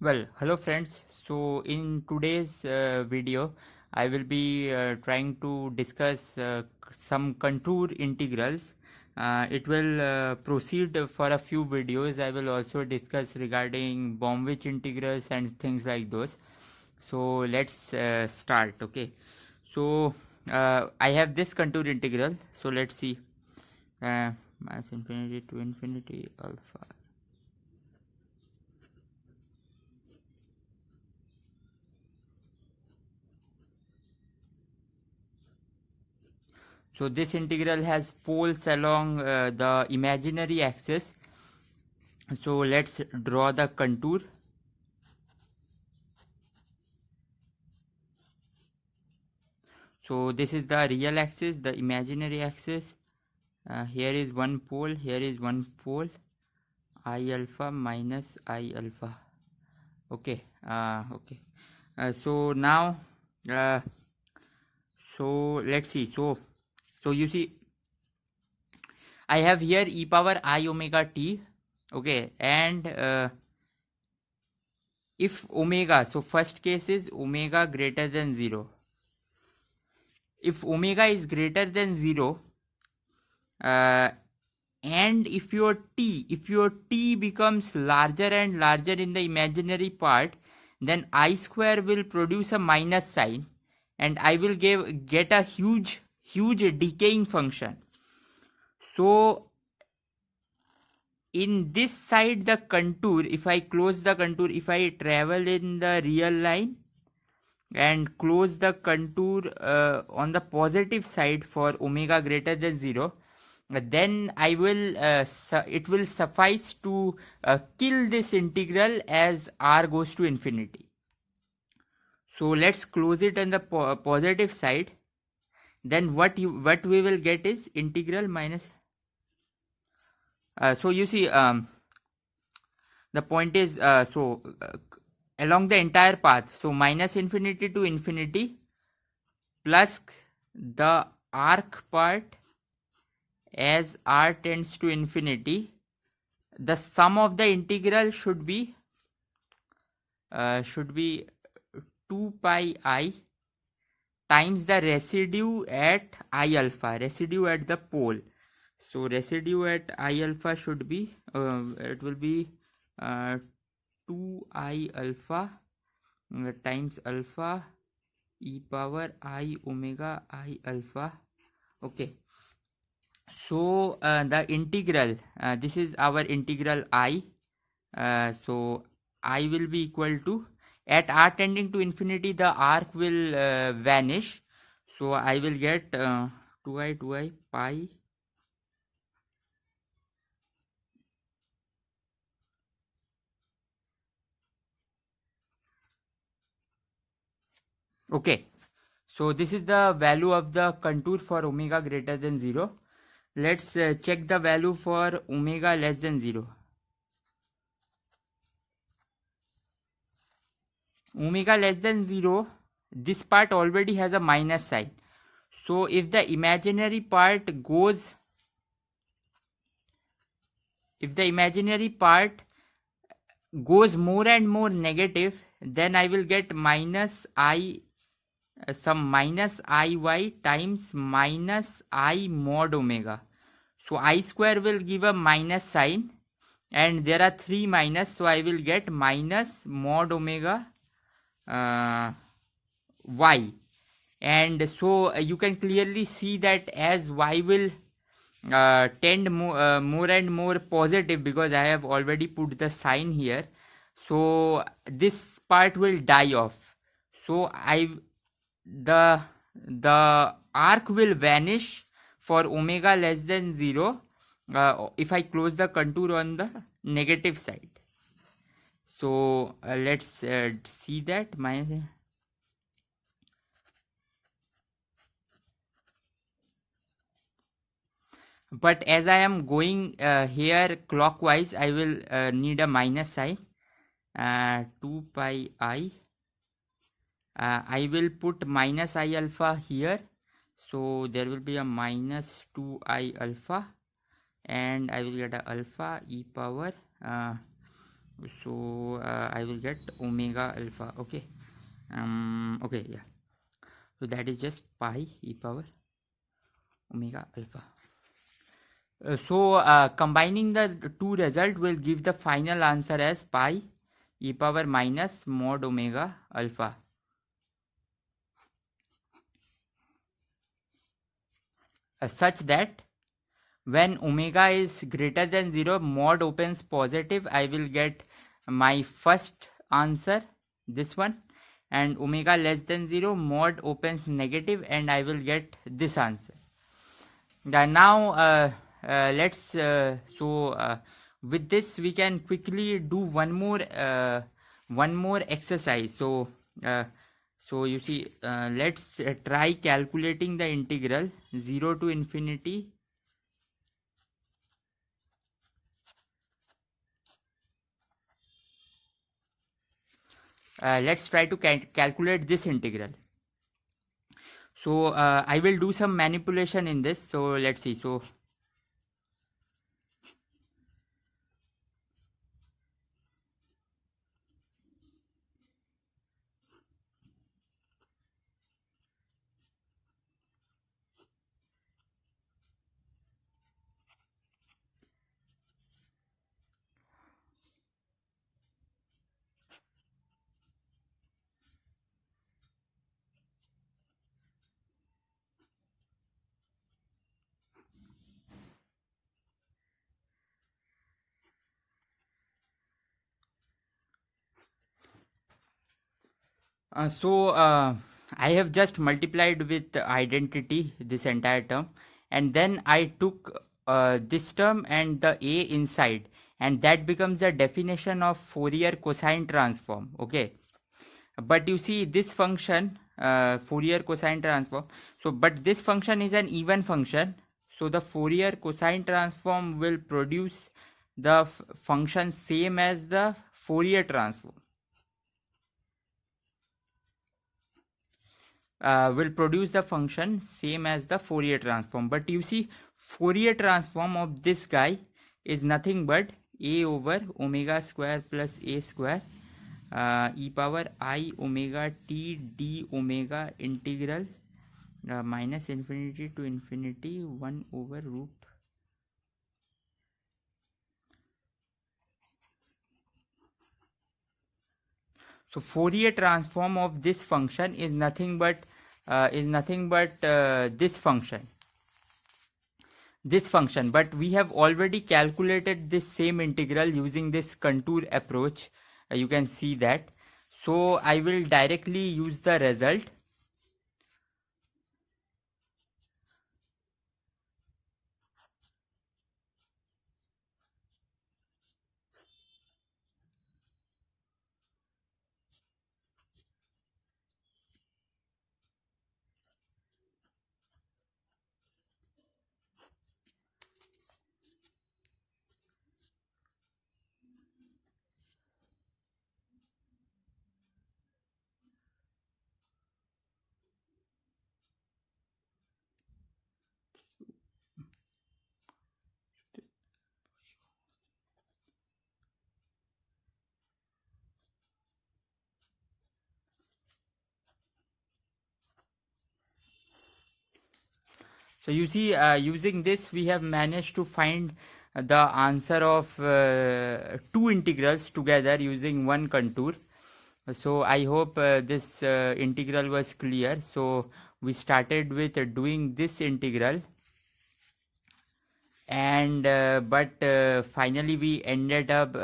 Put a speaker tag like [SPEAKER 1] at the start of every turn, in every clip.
[SPEAKER 1] Well, hello friends. So in today's video, I will be trying to discuss some contour integrals. It will proceed for a few videos. I will also discuss regarding Bornwich integrals and things like those. So let's start. Okay. So I have this contour integral. So let's see. Mass infinity to infinity alpha. So this integral has poles along the imaginary axis. So let's draw the contour. So this is the real axis, the imaginary axis. Here is one pole, here is one pole, I alpha minus I alpha. Okay, okay. So now, uh, so let's see. So you see, I have here e power I omega t. Okay, and if omega, so first case is omega greater than 0. If omega is greater than 0, uh, and if your t becomes larger and larger in the imaginary part, then I square will produce a minus sign, and I will get a huge decaying function. So in this side, the contour, if I close the contour, if I travel in the real line and close the contour on the positive side for omega greater than 0, then I will it will suffice to kill this integral as r goes to infinity. So let's close it on the positive side. Then what we will get is integral minus. So you see, the point is, along the entire path, so minus infinity to infinity plus the arc part as r tends to infinity, the sum of the integral should be 2 pi I times the residue at I alpha, residue at the pole. So residue at I alpha should be it will be 2 I alpha times alpha e power I omega I alpha. Okay. So the integral, this is our integral I. So I will be equal to, at r tending to infinity, the arc will vanish. So I will get 2i pi. Okay. So this is the value of the contour for omega greater than 0. Let's check the value for omega less than 0. Omega less than 0, this part already has a minus sign. So if the imaginary part goes, more and more negative, then I will get minus I, some minus iy times minus I mod omega. So I square will give a minus sign, and there are 3 minus, so I will get minus mod omega y. And so you can clearly see that as y will tend more and more positive, because I have already put the sign here, so this part will die off. So the arc will vanish for omega less than 0 if I close the contour on the negative side. So let's see that but as I am going here clockwise, I will need a minus sign. 2 pi I. I will put minus I alpha here, so there will be a minus 2 I alpha, and I will get a alpha e power So I will get omega alpha. Okay. Okay, yeah. So that is just pi e power omega alpha. So combining the two result will give the final answer as pi e power minus mod omega alpha. Such that when omega is greater than 0, mod opens positive, I will get my first answer, this one, and omega less than 0, mod opens negative, and I will get this answer. Now let's with this we can quickly do one more exercise. So you see, let's try calculating the integral 0 to infinity. Let's try to calculate this integral. So I will do some manipulation in this. So let's see. I have just multiplied with identity this entire term, and then I took this term and the a inside, and that becomes the definition of Fourier cosine transform. Okay, but you see this function, Fourier cosine transform. So but this function is an even function, so the Fourier cosine transform will produce the function same as the Fourier transform. Will produce the function same as the Fourier transform. But you see, Fourier transform of this guy is nothing but a over omega square plus a square e power I omega t d omega integral minus infinity to infinity 1 over root. So Fourier transform of this function is nothing but this function, but we have already calculated this same integral using this contour approach. You can see that. So I will directly use the result. So you see, using this we have managed to find the answer of two integrals together using one contour. So I hope this integral was clear. So we started with doing this integral, and finally we ended up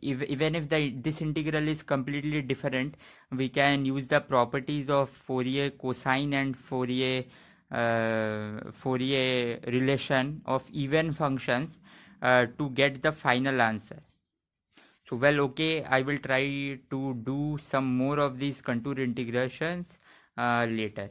[SPEAKER 1] even if this integral is completely different, we can use the properties of Fourier cosine and Fourier relation of even functions to get the final answer. So well, okay, I will try to do some more of these contour integrations later.